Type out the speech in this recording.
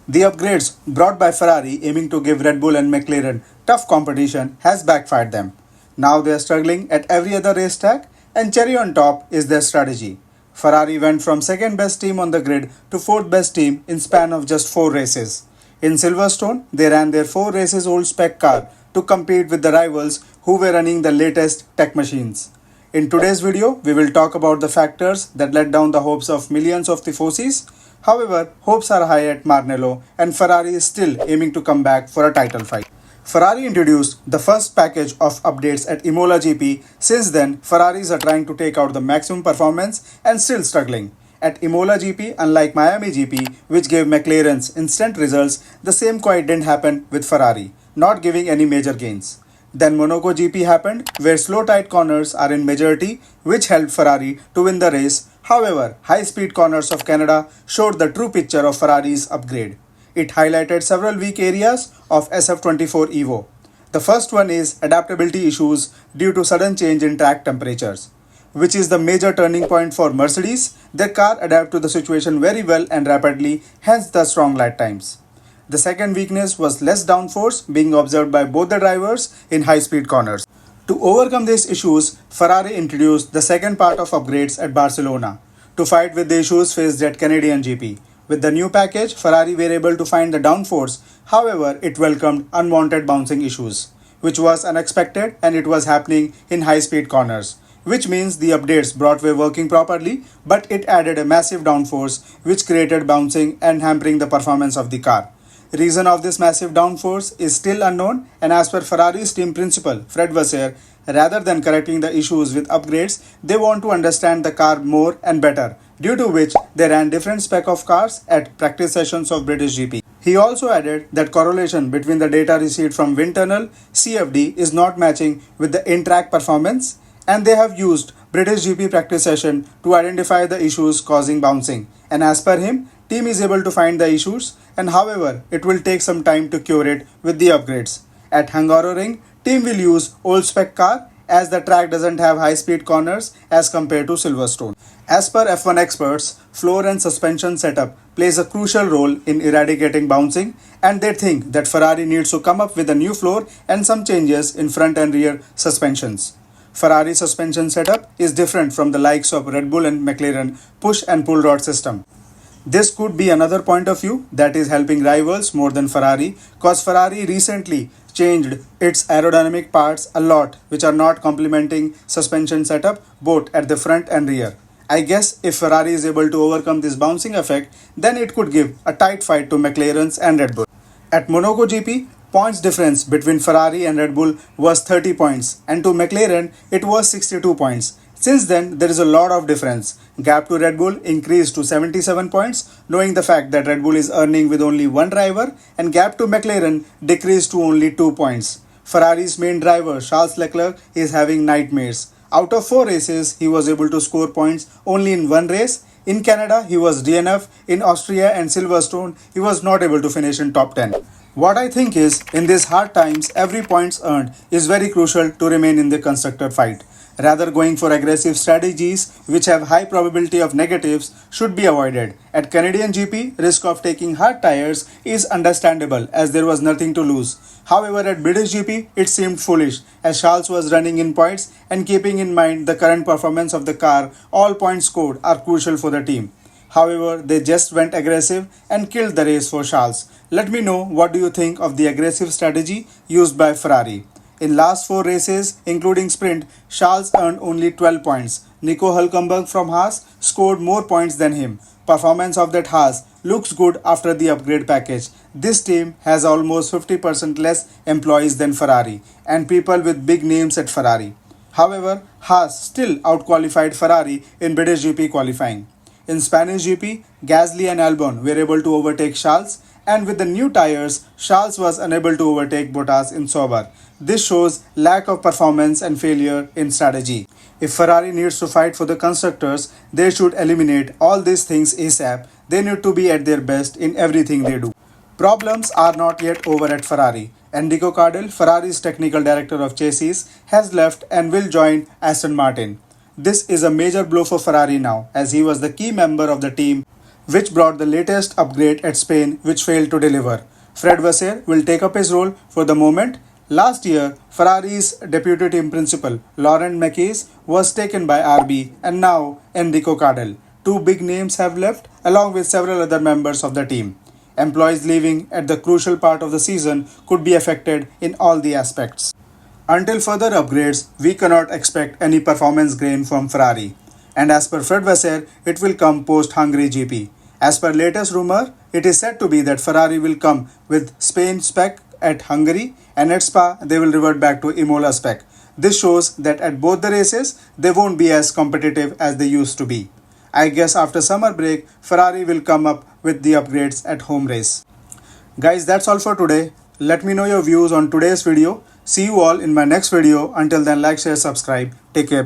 The upgrades brought by Ferrari aiming to give Red Bull and McLaren tough competition has backfired them. Now they are struggling at every other racetrack, and cherry on top is their strategy. Ferrari went from second best team on the grid to fourth best team in span of just 4 races. In Silverstone, they ran their 4 races old spec car to compete with the rivals who were running the latest tech machines. In today's video, we will talk about the factors that let down the hopes of millions of tifosis. However, hopes are high at Maranello and Ferrari is still aiming to come back for a title fight. Ferrari introduced the first package of updates at Imola GP. Since then, Ferraris are trying to take out the maximum performance and still struggling. At Imola GP, unlike Miami GP, which gave McLaren's instant results, the same quite didn't happen with Ferrari, not giving any major gains. Then Monaco GP happened, where slow tight corners are in majority, which helped Ferrari to win the race. However, high-speed corners of Canada showed the true picture of Ferrari's upgrade. It highlighted several weak areas of SF24 Evo. The first one is adaptability issues due to sudden change in track temperatures, which is the major turning point for Mercedes. Their car adapted to the situation very well and rapidly, hence the strong lap times. The second weakness was less downforce being observed by both the drivers in high-speed corners. To overcome these issues, Ferrari introduced the second part of upgrades at Barcelona to fight with the issues faced at Canadian GP. With the new package, Ferrari were able to find the downforce. However, it welcomed unwanted bouncing issues, which was unexpected and it was happening in high-speed corners, which means the updates brought were working properly, but it added a massive downforce which created bouncing and hampering the performance of the car. Reason of this massive downforce is still unknown, and as per Ferrari's team principal, Fred Vasseur, rather than correcting the issues with upgrades, they want to understand the car more and better, due to which they ran different spec of cars at practice sessions of British GP. He also added that correlation between the data received from wind tunnel CFD is not matching with the in-track performance, and they have used British GP practice session to identify the issues causing bouncing. And as per him, team is able to find the issues, and however, it will take some time to cure it with the upgrades. At Hungaroring, team will use old spec car as the track doesn't have high speed corners as compared to Silverstone. As per F1 experts, floor and suspension setup plays a crucial role in eradicating bouncing, and they think that Ferrari needs to come up with a new floor and some changes in front and rear suspensions. Ferrari suspension setup is different from the likes of Red Bull and McLaren push and pull rod system. This could be another point of view that is helping rivals more than Ferrari, cause Ferrari recently changed its aerodynamic parts a lot, which are not complementing suspension setup both at the front and rear. I guess if Ferrari is able to overcome this bouncing effect, then it could give a tight fight to McLaren's and Red Bull. At Monaco GP, points difference between Ferrari and Red Bull was 30 points, and to McLaren it was 62 points. Since then, there is a lot of difference. Gap to Red Bull increased to 77 points, knowing the fact that Red Bull is earning with only one driver, and gap to McLaren decreased to only 2 points. Ferrari's main driver, Charles Leclerc, is having nightmares. Out of 4 races, he was able to score points only in one race. In Canada, he was DNF. In Austria and Silverstone, he was not able to finish in top 10. What I think is, in these hard times, every points earned is very crucial to remain in the constructor fight. Rather, going for aggressive strategies which have high probability of negatives should be avoided. At Canadian GP, risk of taking hard tires is understandable as there was nothing to lose. However, at British GP, it seemed foolish as Charles was running in points, and keeping in mind the current performance of the car, all points scored are crucial for the team. However, they just went aggressive and killed the race for Charles. Let me know what do you think of the aggressive strategy used by Ferrari. In last 4 races, including sprint, Charles earned only 12 points. Nico Hülkenberg from Haas scored more points than him. Performance of that Haas looks good after the upgrade package. This team has almost 50% less employees than Ferrari and people with big names at Ferrari. However, Haas still outqualified Ferrari in British GP qualifying. In Spanish GP, Gasly and Albon were able to overtake Charles, and with the new tires, Charles was unable to overtake Bottas in Sauber. This shows lack of performance and failure in strategy. If Ferrari needs to fight for the constructors, they should eliminate all these things ASAP. They need to be at their best in everything they do. Problems are not yet over at Ferrari. Enrico Cardell, Ferrari's technical director of chassis, has left and will join Aston Martin. This is a major blow for Ferrari now, as he was the key member of the team which brought the latest upgrade at Spain which failed to deliver. Fred Vasseur will take up his role for the moment. Last year, Ferrari's deputy team principal, Laurent Mekies, was taken by RB and now Enrico Cardell. Two big names have left along with several other members of the team. Employees leaving at the crucial part of the season could be affected in all the aspects. Until further upgrades, we cannot expect any performance gain from Ferrari. And as per Fred Vasseur, it will come post-Hungary GP. As per latest rumor, it is said to be that Ferrari will come with Spain spec at Hungary and at Spa they will revert back to Imola spec. This shows that at both the races, they won't be as competitive as they used to be. I guess after summer break, Ferrari will come up with the upgrades at home race. Guys, that's all for today. Let me know your views on today's video. See you all in my next video. Until then, like, share, subscribe. Take care.